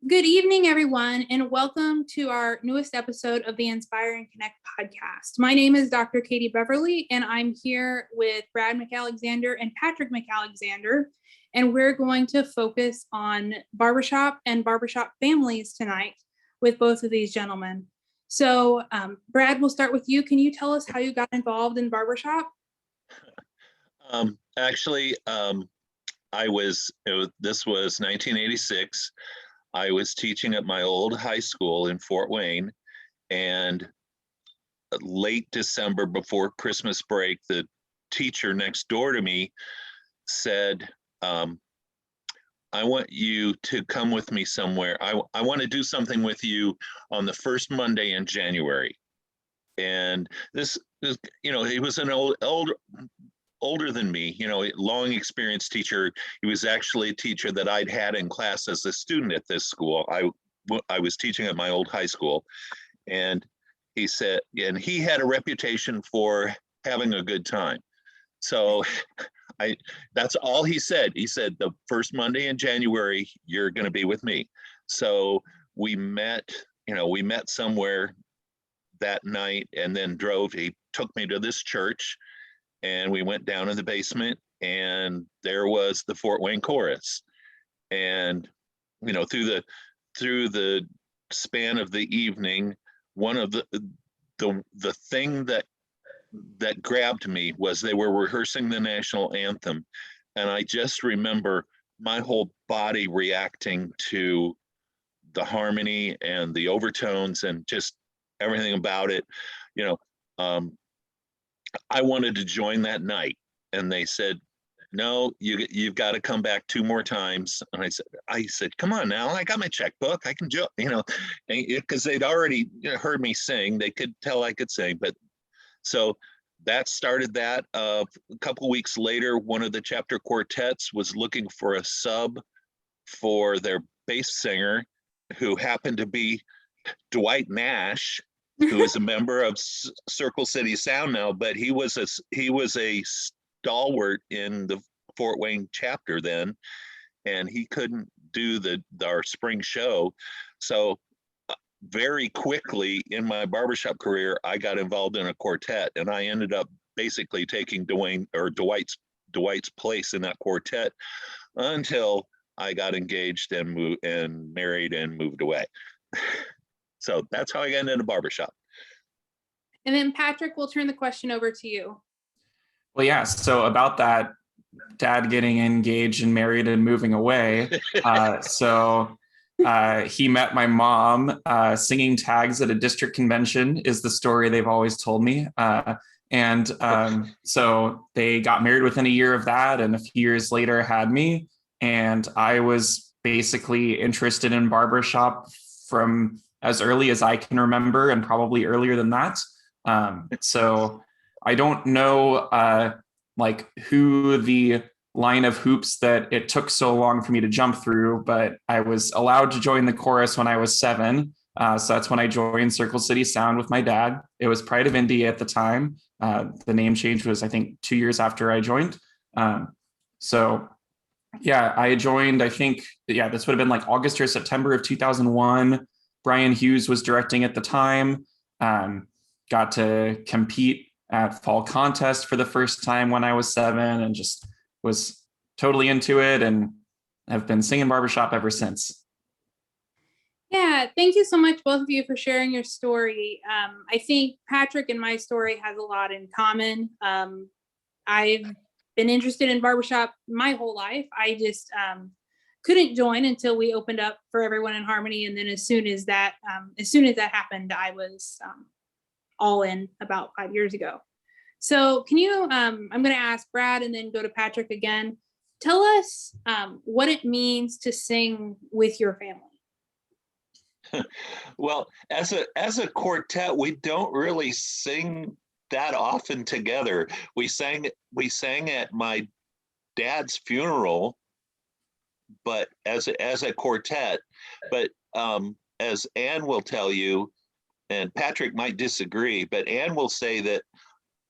Good evening, everyone, and welcome to our newest episode of the Inspire and Connect podcast. My name is Dr. Katie Beverley, and I'm here with Brad McAlexander and Patrick McAlexander, and we're going to focus on barbershop and barbershop families tonight with both of these gentlemen. So, Brad, we'll start with you. Can you tell us how you got involved in barbershop? This was 1986. I was teaching at my old high school in Fort Wayne, and late December before Christmas break, the teacher next door to me said, I want you to come with me somewhere. I want to do something with you on the first Monday in January. And this is, he was an older than me, long experienced teacher. He was actually a teacher that I'd had in class as a student at this school. I was teaching at my old high school, and he said, and he had a reputation for having a good time. So that's all he said. He said, the first Monday in January, you're going to be with me. So we met somewhere that night, and then he took me to this church. And we went down in the basement, and there was the Fort Wayne chorus. And through the span of the evening, one of the thing that grabbed me was they were rehearsing the national anthem, and I just remember my whole body reacting to the harmony and the overtones and just everything about it. I wanted to join that night, and they said, no, you've got to come back 2 more times. And I said, come on now, I got my checkbook, I can join, because they'd already heard me sing. They could tell I could sing. But so that started that. A couple weeks later, one of the chapter quartets was looking for a sub for their bass singer, who happened to be Dwight Nash, who is a member of Circle City Sound now, but he was a stalwart in the Fort Wayne chapter then, and he couldn't do our spring show. So very quickly in my barbershop career, I got involved in a quartet, and I ended up basically taking Dwight's place in that quartet until I got engaged and married and moved away. So that's how I got into barbershop. And then Patrick, we'll turn the question over to you. Well, yeah. So about that, Dad getting engaged and married and moving away. He met my mom singing tags at a district convention is the story they've always told me. So they got married within a year of that, and a few years later had me. And I was basically interested in barbershop from as early as I can remember, and probably earlier than that. So I don't know who the line of hoops that it took so long for me to jump through, but I was allowed to join the chorus when I was 7. So that's when I joined Circle City Sound with my dad. It was Pride of Indy at the time. The name change was, I think, 2 years after I joined. I joined, this would have been like August or September of 2001. Brian Hughes was directing at the time. Got to compete at fall contest for the first time when I was 7, and just was totally into it, and have been singing barbershop ever since. Yeah, thank you so much, both of you, for sharing your story. I think Patrick and my story has a lot in common. I've been interested in barbershop my whole life. I just couldn't join until we opened up for everyone in Harmony, and then as soon as that happened, I was all in about 5 years ago. So can you, I'm going to ask Brad and then go to Patrick again. Tell us what it means to sing with your family. Well, as a quartet, we don't really sing that often together. We sang at my dad's funeral, but as a quartet. But as Ann will tell you, and Patrick might disagree, but Ann will say that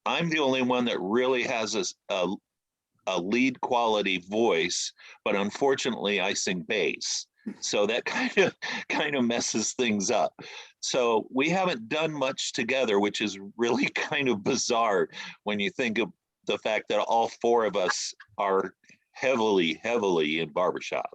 I'm the only one that really has a lead quality voice, but unfortunately I sing bass. So that kind of messes things up. So we haven't done much together, which is really kind of bizarre when you think of the fact that all four of us are heavily in barbershop.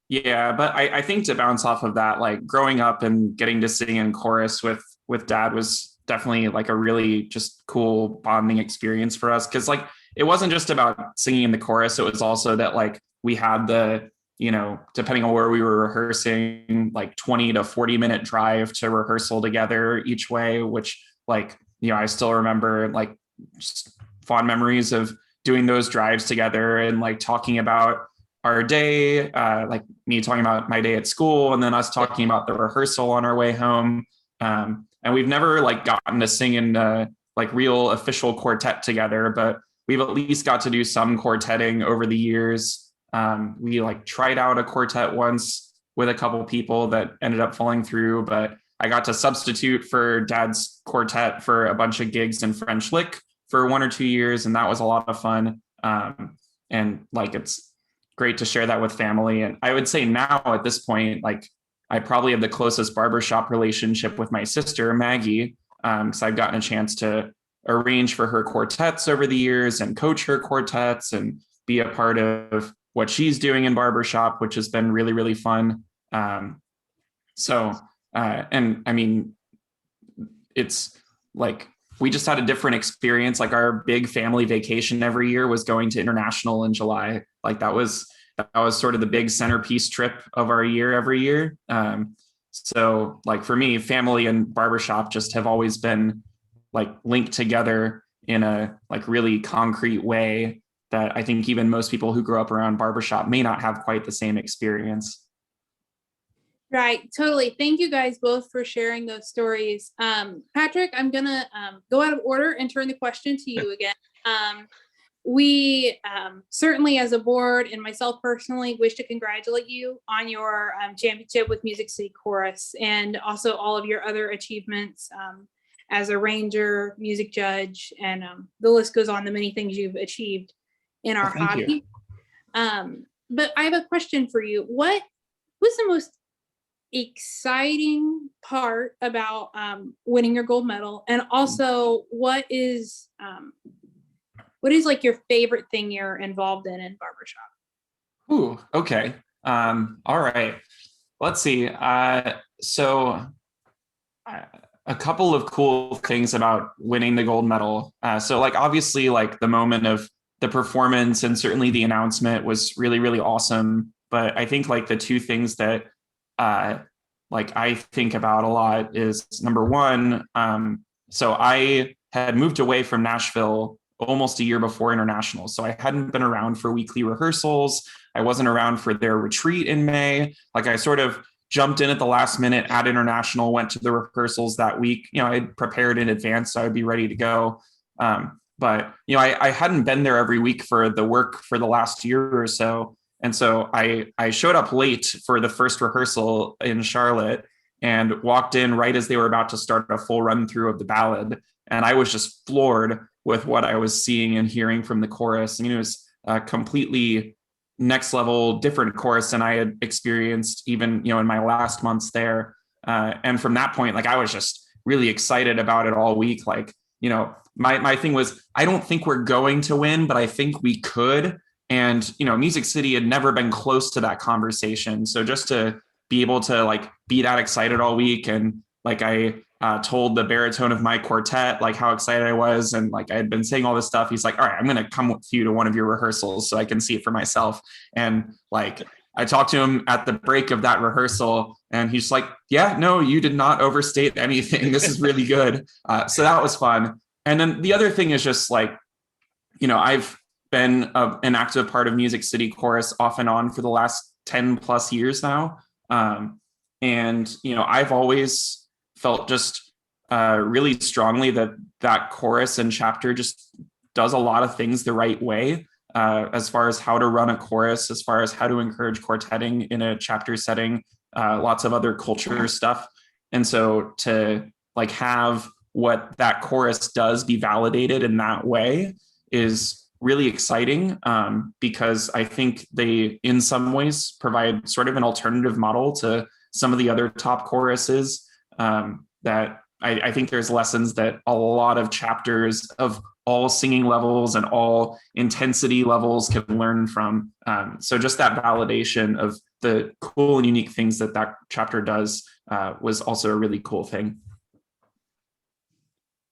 Yeah, but I think to bounce off of that, like growing up and getting to sing in chorus with dad was definitely like a really just cool bonding experience for us. Cause like it wasn't just about singing in the chorus, it was also that like we had the, you know, depending on where we were rehearsing, like 20 to 40-minute drive to rehearsal together each way, which like, you know, I still remember like just fond memories of doing those drives together and like talking about our day, like me talking about my day at school and then us talking about the rehearsal on our way home. And we've never like gotten to sing in like real official quartet together, but we've at least got to do some quartetting over the years. We like tried out a quartet once with a couple people that ended up falling through, but I got to substitute for dad's quartet for a bunch of gigs in French Lick for 1 or 2 years. And that was a lot of fun. And like, it's great to share that with family. And I would say now at this point, like I probably have the closest barbershop relationship with my sister, Maggie, because I've gotten a chance to arrange for her quartets over the years and coach her quartets and be a part of what she's doing in barbershop, which has been really, really fun. And I mean, it's like, we just had a different experience. Like our big family vacation every year was going to international in July. Like that was sort of the big centerpiece trip of our year every year. So like for me, family and barbershop just have always been like linked together in a like really concrete way that I think even most people who grew up around barbershop may not have quite the same experience. Right, totally. Thank you guys both for sharing those stories. Patrick, I'm gonna go out of order and turn the question to you again. We certainly as a board and myself personally wish to congratulate you on your championship with Music City Chorus and also all of your other achievements as a ranger, music judge, and the list goes on, the many things you've achieved in our hobby. But I have a question for you. What was the most exciting part about winning your gold medal, and also what is like your favorite thing you're involved in barbershop? Ooh, okay. All right. Let's see. So a couple of cool things about winning the gold medal. So like obviously like the moment of the performance and certainly the announcement was really, really awesome. But I think like the two things that like I think about a lot is number one. So I had moved away from Nashville almost a year before international. So I hadn't been around for weekly rehearsals. I wasn't around for their retreat in May. Like I sort of jumped in at the last minute at international, went to the rehearsals that week. You know, I had prepared in advance, so I would be ready to go. But, you know, I hadn't been there every week for the work for the last year or so. And so I showed up late for the first rehearsal in Charlotte and walked in right as they were about to start a full run through of the ballad. And I was just floored with what I was seeing and hearing from the chorus. I mean, it was a completely next level, different chorus than I had experienced even, you know, in my last months there. And from that point, like I was just really excited about it all week. Like, you know, my thing was, I don't think we're going to win, but I think we could. And, you know, Music City had never been close to that conversation. So just to be able to like be that excited all week. And like I told the baritone of my quartet, like how excited I was. And like I had been saying all this stuff. He's like, all right, I'm going to come with you to one of your rehearsals so I can see it for myself. And like, I talked to him at the break of that rehearsal and he's like, yeah, no, you did not overstate anything. This is really good. So that was fun. And then the other thing is just like, you know, I've been an active part of Music City Chorus off and on for the last 10 plus years now. And, you know, I've always felt just really strongly that chorus and chapter just does a lot of things the right way, as far as how to run a chorus, as far as how to encourage quartetting in a chapter setting, lots of other culture stuff. And so to like have what that chorus does be validated in that way is really exciting because I think they, in some ways, provide sort of an alternative model to some of the other top choruses that I think there's lessons that a lot of chapters of all singing levels and all intensity levels can learn from. So just that validation of the cool and unique things that that chapter does was also a really cool thing.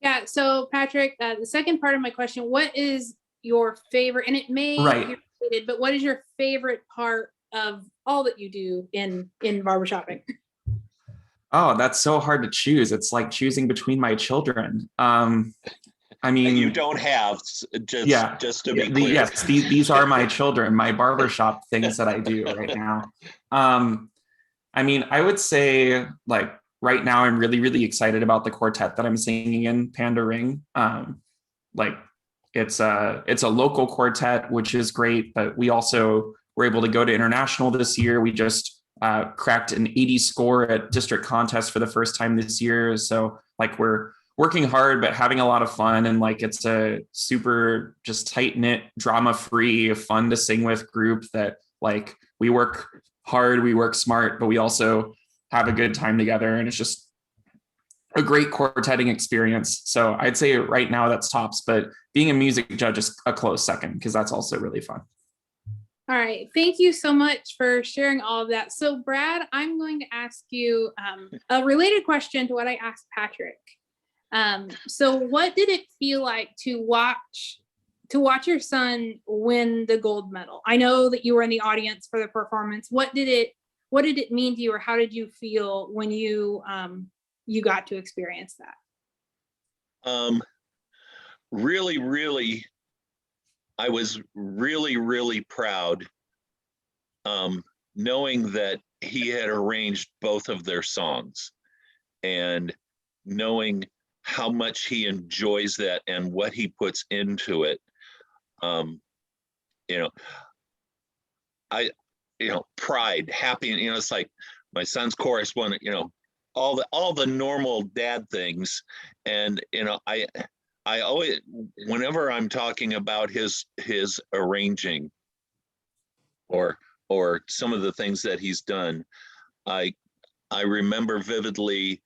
Yeah, so Patrick, the second part of my question, what is your favorite, and it may be related, but what is your favorite part of all that you do in barbershopping? Oh, that's so hard to choose. It's like choosing between my children. I mean, and you don't have, just to be clear. Yes, these are my children, my barbershop things that I do right now. I mean, I would say like right now I'm really, really excited about the quartet that I'm singing in, Panda Ring. Like it's a local quartet, which is great, but we also were able to go to international this year. We just cracked an 80 score at district contest for the first time this year. So like we're working hard, but having a lot of fun. And like, it's a super just tight knit, drama free, fun to sing with group that like we work hard, we work smart, but we also have a good time together. And it's just a great quartetting experience. So I'd say right now that's tops, but being a music judge is a close second because that's also really fun. All right. Thank you so much for sharing all of that. So Brad, I'm going to ask you a related question to what I asked Patrick. So what did it feel like to watch your son win the gold medal? I know that you were in the audience for the performance. What did it mean to you, or how did you feel when you got to experience that? Really, I was really proud, knowing that he had arranged both of their songs and knowing how much he enjoys that and what he puts into it. Pride, happy, it's like my son's chorus one, all the normal dad things. And, I always, whenever I'm talking about his arranging or some of the things that he's done, I remember vividly,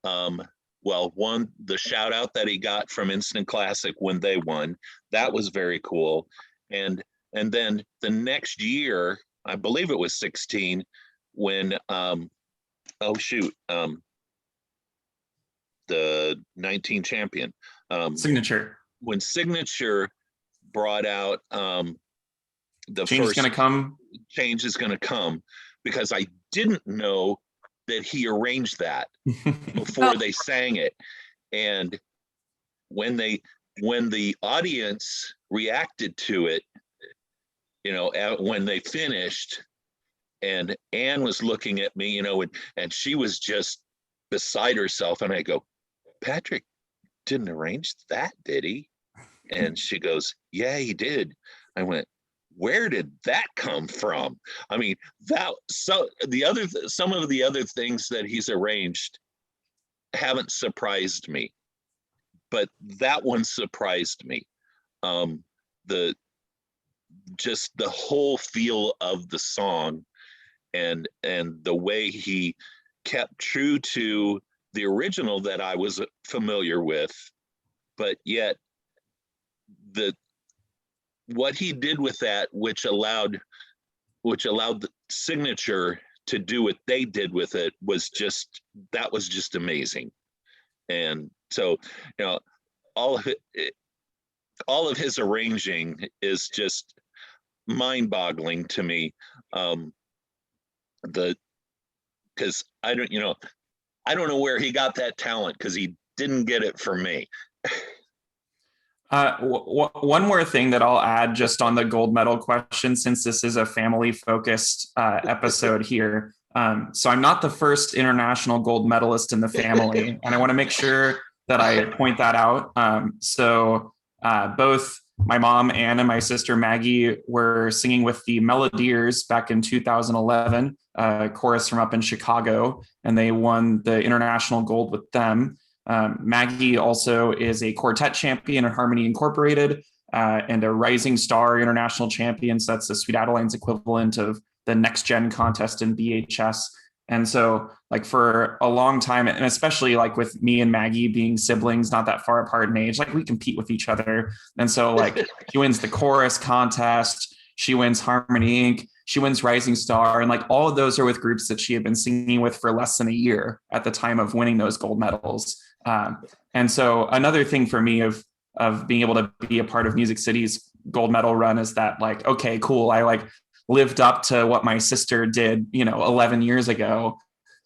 the shout out that he got from Instant Classic when they won, that was very cool. And then the next year, I believe it was 16, when the 19 champion, Signature. When Signature brought out the Change is gonna come. Change is gonna come, because I didn't know that he arranged that before they sang it. And when the audience reacted to it, when they finished, and Anne was looking at me, and she was just beside herself, and I go, Patrick didn't arrange that, did he? And she goes, yeah, he did. I went, where did that come from? I mean, some of the other things that he's arranged haven't surprised me, but that one surprised me. The whole feel of the song and the way he kept true to the original that I was familiar with, but yet what he did with that, which allowed the Signature to do what they did with it, was just amazing. And so, all of his arranging is just mind-boggling to me. Because I don't know where he got that talent, because he didn't get it from me. One more thing that I'll add just on the gold medal question, since this is a family-focused episode here. So I'm not the first international gold medalist in the family, and I want to make sure that I point that out. So both my mom, Anne, and my sister, Maggie, were singing with the Melodiers back in 2011, a chorus from up in Chicago, and they won the international gold with them. Maggie also is a quartet champion at Harmony Incorporated, and a Rising Star International Champion. So that's the Sweet Adeline's equivalent of the Next Gen contest in BHS. And so like for a long time, and especially like with me and Maggie being siblings, not that far apart in age, like we compete with each other. And so like she wins the chorus contest, she wins Harmony Inc., she wins Rising Star. And like all of those are with groups that she had been singing with for less than a year at the time of winning those gold medals. And so another thing for me of being able to be a part of Music City's gold medal run is that like, okay, cool. I like lived up to what my sister did, 11 years ago.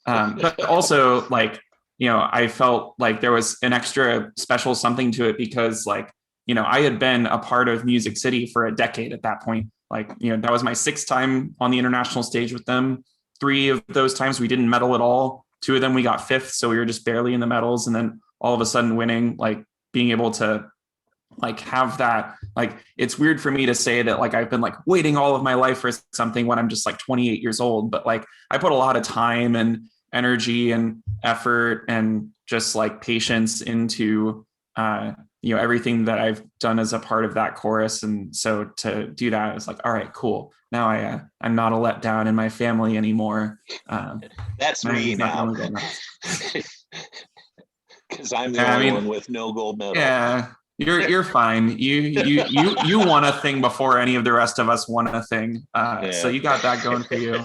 But also like, I felt like there was an extra special something to it because like, I had been a part of Music City for a decade at that point. Like, that was my 6th time on the international stage with them. 3 of those times we didn't medal at all. 2 of them we got 5th. So we were just barely in the medals. And then all of a sudden winning, like being able to like have that, like, it's weird for me to say that like I've been like waiting all of my life for something when I'm just like 28 years old, but like I put a lot of time and energy and effort and just like patience into everything that I've done as a part of that chorus. And so to do that, it's like, all right, cool. Now I'm not a letdown in my family anymore. That's me now. Because I'm the only one with no gold medal. Yeah. You're fine. You won a thing before any of the rest of us won a thing. So you got that going for you.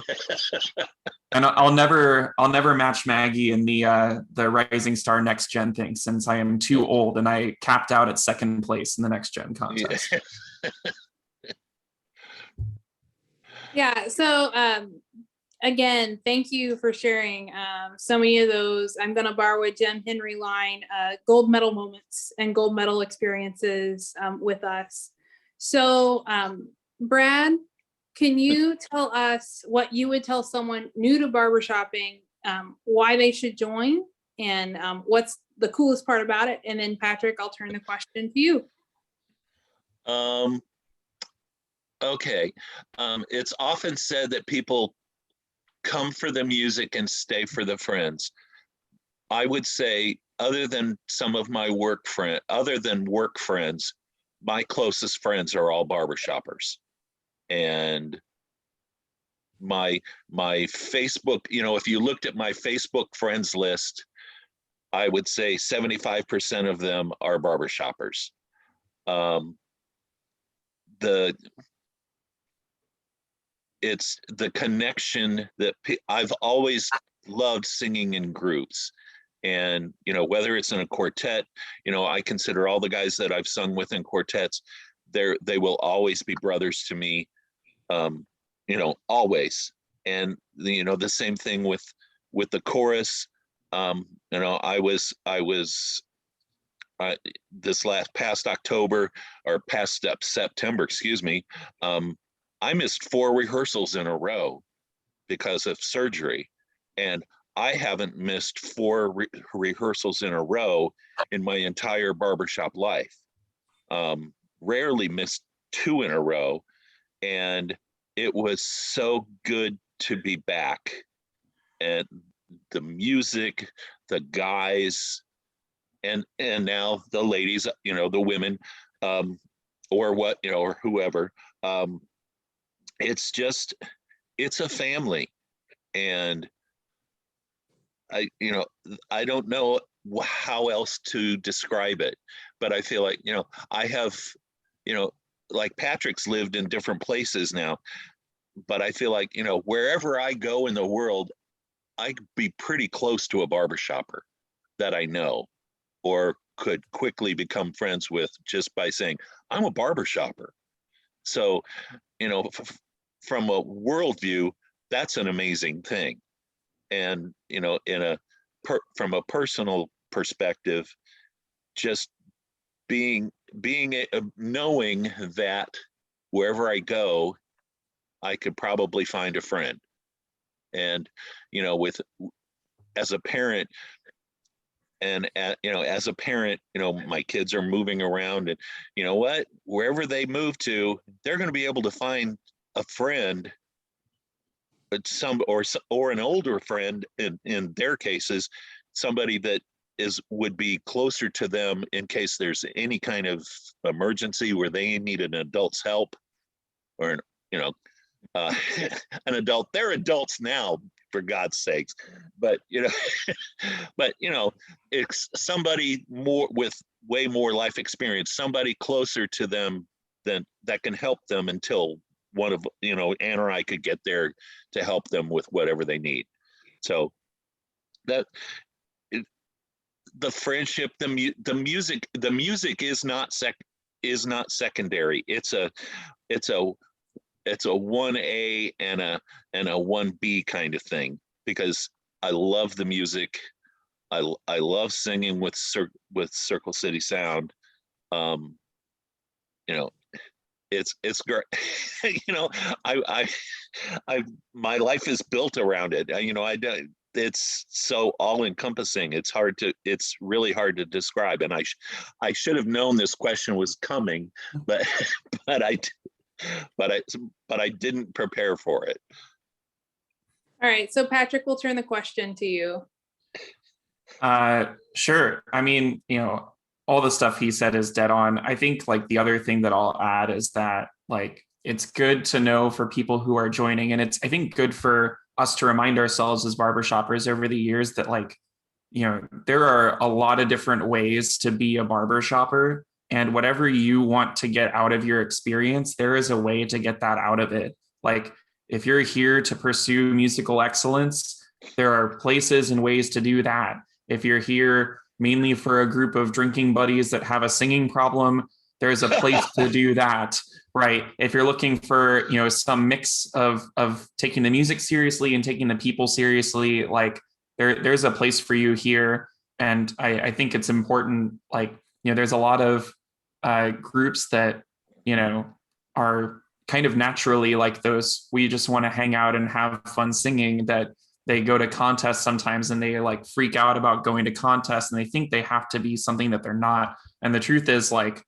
And I'll never match Maggie in the Rising Star Next Gen thing since I am too old and I capped out at 2nd place in the Next Gen contest. Yeah. So again, thank you for sharing so many of those. I'm going to borrow a Jem Henry line, gold medal moments and gold medal experiences with us. So Brad, can you tell us what you would tell someone new to barbershopping, why they should join and what's the coolest part about it? And then Patrick, I'll turn the question to you. Okay. It's often said that people come for the music and stay for the friends. I would say, other than some of my work friends, my closest friends are all barbershoppers. And my Facebook, if you looked at my Facebook friends list, I would say 75% of them are barbershoppers. It's the connection that I've always loved singing in groups. And, whether it's in a quartet, I consider all the guys that I've sung with in quartets, they will always be brothers to me, always. And, the same thing with the chorus. I was this past October or past September, excuse me, I missed 4 rehearsals in a row because of surgery. And I haven't missed 4 rehearsals in a row in my entire barbershop life. Rarely missed 2 in a row. And it was so good to be back. And the music, the guys, and now the ladies, the women, or whoever. It's a family. And I don't know how else to describe it, but I feel like, I have, like Patrick's lived in different places now, but I feel like, wherever I go in the world, I could be pretty close to a barbershopper that I know or could quickly become friends with just by saying, I'm a barbershopper. So, from a worldview, that's an amazing thing. And, from a personal perspective, just knowing that wherever I go, I could probably find a friend. And, as a parent, my kids are moving around, and wherever they move to, they're going to be able to find a friend, or an older friend in their cases, somebody that would be closer to them in case there's any kind of emergency where they need an adult's help, or uh, an adult. They're adults now, for God's sakes, but but it's somebody more with way more life experience, somebody closer to them than that can help them until one of Ann or I could get there to help them with whatever they need. So that the friendship, the music is not secondary. It's a 1A and a 1B kind of thing, because I love the music. I love singing with Circle City Sound. It's great. I my life is built around it. It's so all encompassing. It's really hard to describe. And I should have known this question was coming, but I didn't prepare for it. All right, so Patrick, we'll turn the question to you. Sure. I mean, all the stuff he said is dead on. I think like the other thing that I'll add is that like it's good to know for people who are joining, and it's I think good for us to remind ourselves as barbershoppers over the years that like there are a lot of different ways to be a barbershopper, and whatever you want to get out of your experience, there is a way to get that out of it. Like if you're here to pursue musical excellence, there are places and ways to do that. If you're here mainly for a group of drinking buddies that have a singing problem, there's a place to do that, right? If you're looking for, some mix of taking the music seriously and taking the people seriously, like there's a place for you here. And I think it's important, like, there's a lot of groups that, are kind of naturally like those, we just want to hang out and have fun singing, that they go to contests sometimes and they like freak out about going to contests and they think they have to be something that they're not. And the truth is like,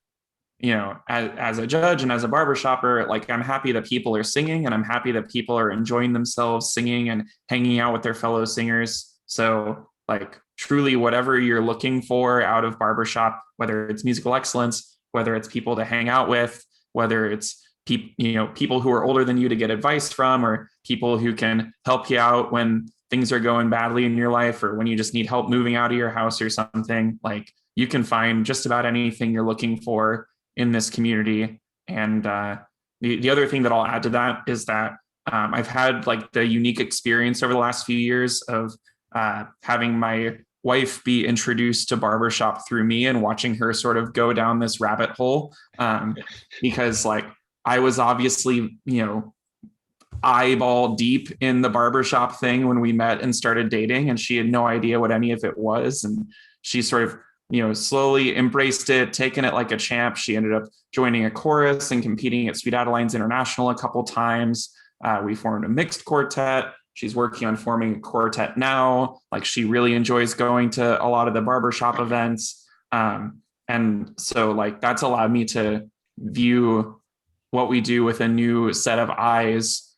as a judge and as a barbershopper, like I'm happy that people are singing and I'm happy that people are enjoying themselves singing and hanging out with their fellow singers. So like truly whatever you're looking for out of barbershop, whether it's musical excellence, whether it's people to hang out with, whether it's people who are older than you to get advice from, or people who can help you out when things are going badly in your life, or when you just need help moving out of your house or something, like you can find just about anything you're looking for in this community. And the other thing that I'll add to that is that I've had like the unique experience over the last few years of having my wife be introduced to barbershop through me and watching her sort of go down this rabbit hole, because like I was obviously, eyeball deep in the barbershop thing when we met and started dating, and she had no idea what any of it was. And she sort of, slowly embraced it, taken it like a champ. She ended up joining a chorus and competing at Sweet Adelines International a couple times. We formed a mixed quartet. She's working on forming a quartet now. Like she really enjoys going to a lot of the barbershop events. And so like that's allowed me to view what we do with a new set of eyes,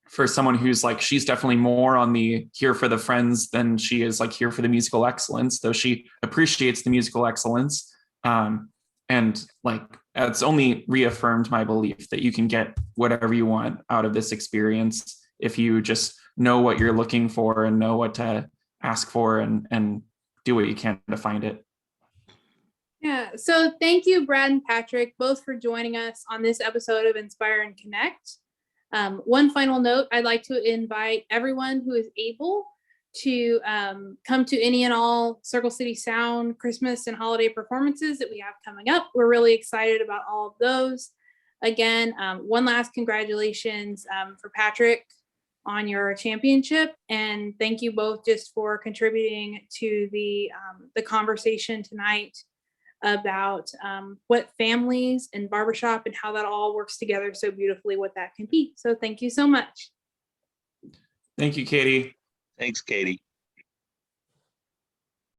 for someone who's like, she's definitely more on the here for the friends than she is like here for the musical excellence, though she appreciates the musical excellence. And like, it's only reaffirmed my belief that you can get whatever you want out of this experience if you just know what you're looking for and know what to ask for and do what you can to find it. Yeah, so thank you, Brad and Patrick, both for joining us on this episode of Inspire and Connect. One final note, I'd like to invite everyone who is able to come to any and all Circle City Sound Christmas and holiday performances that we have coming up. We're really excited about all of those. Again, one last congratulations for Patrick on your championship, and thank you both just for contributing to the conversation tonight about what families and barbershop and how that all works together so beautifully, what that can be. So thank you so much. Thank you, Katie. Thanks, Katie.